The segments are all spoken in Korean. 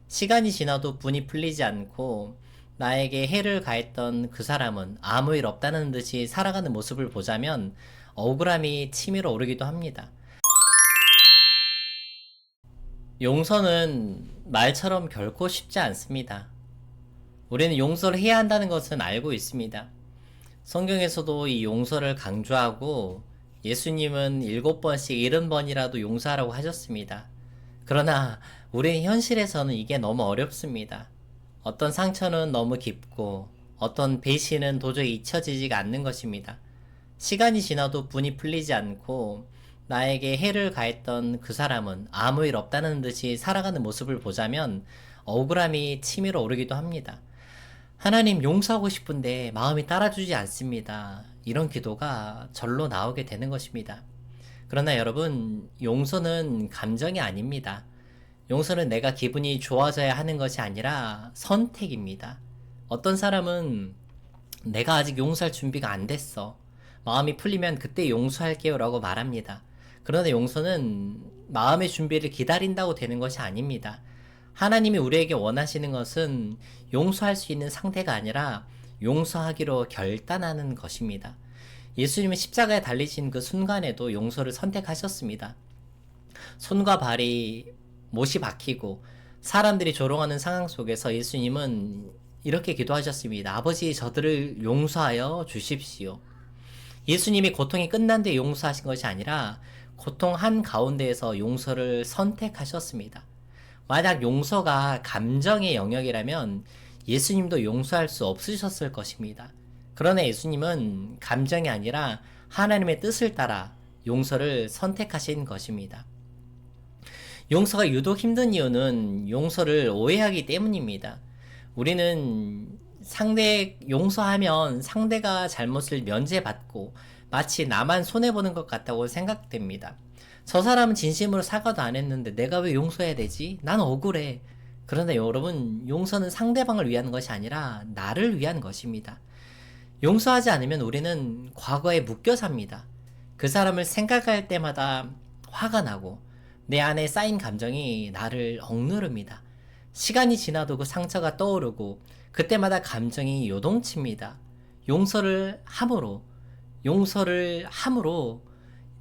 시간이 지나도 분이 풀리지 않고 나에게 해를 가했던 그 사람은 아무 일 없다는 듯이 살아가는 모습을 보자면 억울함이 치밀어 오르기도 합니다. 용서는 말처럼 결코 쉽지 않습니다. 우리는 용서를 해야 한다는 것은 알고 있습니다. 성경에서도 이 용서를 강조하고 예수님은 7번씩 70번이라도 용서하라고 하셨습니다. 그러나 우리는 현실에서는 이게 너무 어렵습니다. 어떤 상처는 너무 깊고 어떤 배신은 도저히 잊혀지지가 않는 것입니다. 시간이 지나도 분이 풀리지 않고 나에게 해를 가했던 그 사람은 아무 일 없다는 듯이 살아가는 모습을 보자면 억울함이 치밀어 오르기도 합니다. 하나님, 용서하고 싶은데 마음이 따라주지 않습니다. 이런 기도가 절로 나오게 되는 것입니다. 그러나 여러분, 용서는 감정이 아닙니다. 용서는 내가 기분이 좋아져야 하는 것이 아니라 선택입니다. 어떤 사람은 내가 아직 용서할 준비가 안 됐어. 마음이 풀리면 그때 용서할게요 라고 말합니다. 그러나 용서는 마음의 준비를 기다린다고 되는 것이 아닙니다. 하나님이 우리에게 원하시는 것은 용서할 수 있는 상태가 아니라 용서하기로 결단하는 것입니다. 예수님은 십자가에 달리신 그 순간에도 용서를 선택하셨습니다. 손과 발이 못이 박히고 사람들이 조롱하는 상황 속에서 예수님은 이렇게 기도하셨습니다. 아버지, 저들을 용서하여 주십시오. 예수님이 고통이 끝난 뒤에 용서하신 것이 아니라 고통 한가운데에서 용서를 선택하셨습니다. 만약 용서가 감정의 영역이라면 예수님도 용서할 수 없으셨을 것입니다. 그러나 예수님은 감정이 아니라 하나님의 뜻을 따라 용서를 선택하신 것입니다. 용서가 유독 힘든 이유는 용서를 오해하기 때문입니다. 우리는 용서하면 상대가 잘못을 면제받고 마치 나만 손해보는 것 같다고 생각됩니다. 저 사람은 진심으로 사과도 안 했는데 내가 왜 용서해야 되지? 난 억울해. 그런데 여러분, 용서는 상대방을 위한 것이 아니라 나를 위한 것입니다. 용서하지 않으면 우리는 과거에 묶여 삽니다. 그 사람을 생각할 때마다 화가 나고 내 안에 쌓인 감정이 나를 억누릅니다. 시간이 지나도 그 상처가 떠오르고 그때마다 감정이 요동칩니다. 용서를 함으로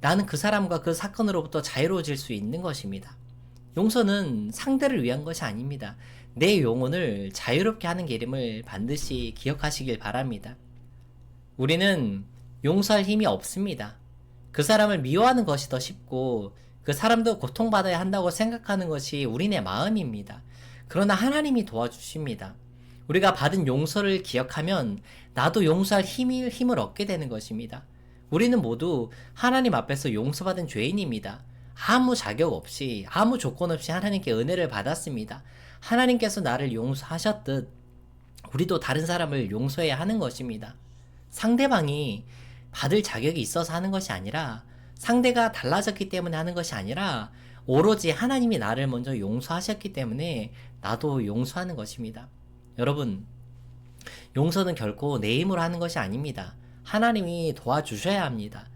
나는 그 사람과 그 사건으로부터 자유로워질 수 있는 것입니다. 용서는 상대를 위한 것이 아닙니다. 내 영혼을 자유롭게 하는 길임을 반드시 기억하시길 바랍니다. 우리는 용서할 힘이 없습니다. 그 사람을 미워하는 것이 더 쉽고 그 사람도 고통받아야 한다고 생각하는 것이 우리네 마음입니다. 그러나 하나님이 도와주십니다. 우리가 받은 용서를 기억하면 나도 용서할 힘을 얻게 되는 것입니다. 우리는 모두 하나님 앞에서 용서받은 죄인입니다. 아무 자격 없이, 아무 조건 없이 하나님께 은혜를 받았습니다. 하나님께서 나를 용서하셨듯 우리도 다른 사람을 용서해야 하는 것입니다. 상대방이 받을 자격이 있어서 하는 것이 아니라, 상대가 달라졌기 때문에 하는 것이 아니라 오로지 하나님이 나를 먼저 용서하셨기 때문에 나도 용서하는 것입니다. 여러분, 용서는 결코 내 힘으로 하는 것이 아닙니다. 하나님이 도와주셔야 합니다.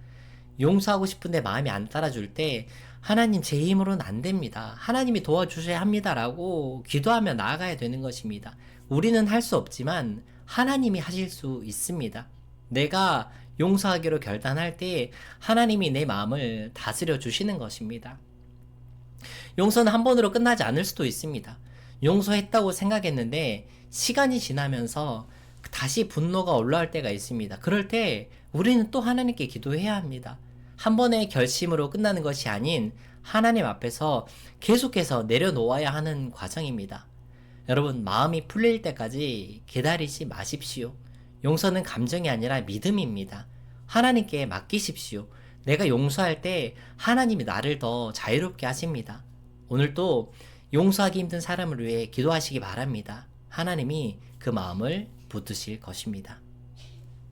용서하고 싶은데 마음이 안 따라줄 때 하나님, 제 힘으로는 안 됩니다. 하나님이 도와주셔야 합니다라고 기도하며 나아가야 되는 것입니다. 우리는 할 수 없지만 하나님이 하실 수 있습니다. 내가 용서하기로 결단할 때 하나님이 내 마음을 다스려 주시는 것입니다. 용서는 한 번으로 끝나지 않을 수도 있습니다. 용서했다고 생각했는데 시간이 지나면서 다시 분노가 올라올 때가 있습니다. 그럴 때 우리는 또 하나님께 기도해야 합니다. 한 번의 결심으로 끝나는 것이 아닌 하나님 앞에서 계속해서 내려놓아야 하는 과정입니다. 여러분, 마음이 풀릴 때까지 기다리지 마십시오. 용서는 감정이 아니라 믿음입니다. 하나님께 맡기십시오. 내가 용서할 때 하나님이 나를 더 자유롭게 하십니다. 오늘도 용서하기 힘든 사람을 위해 기도하시기 바랍니다. 하나님이 그 마음을 붙드실 것입니다.